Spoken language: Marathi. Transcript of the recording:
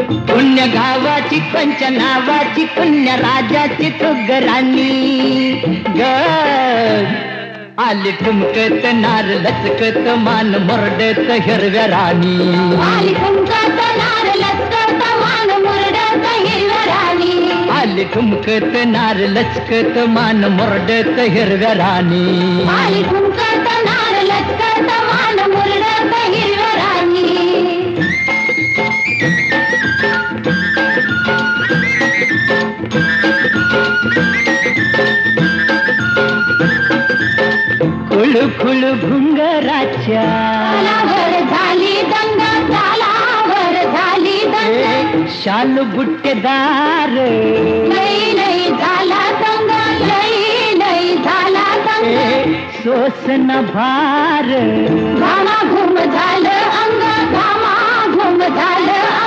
पुण्य गावाची पंच नावाची पुण्य राजाची तुगराणी ग आली ठुमकत नार लचकत मान मुरडत हिरव्या राणी आली ठुमकत नार लचकत मान मुरडत हिरव्या राणी आली ठुमकत नार लचकत मान मुरडत हिरव्या राणी आली ठुमकत नार लचकत मान मुरडत हिरव्या राणी खुळू खुळू घुंगराच्या तालावर झाली दंगा तालावर झाली दंगा शाल बुट्टेदार लई लई झाला दंगा लई लई झाला दंगा सोसन भार घामा घुम झालं अंग घामा घुम झालं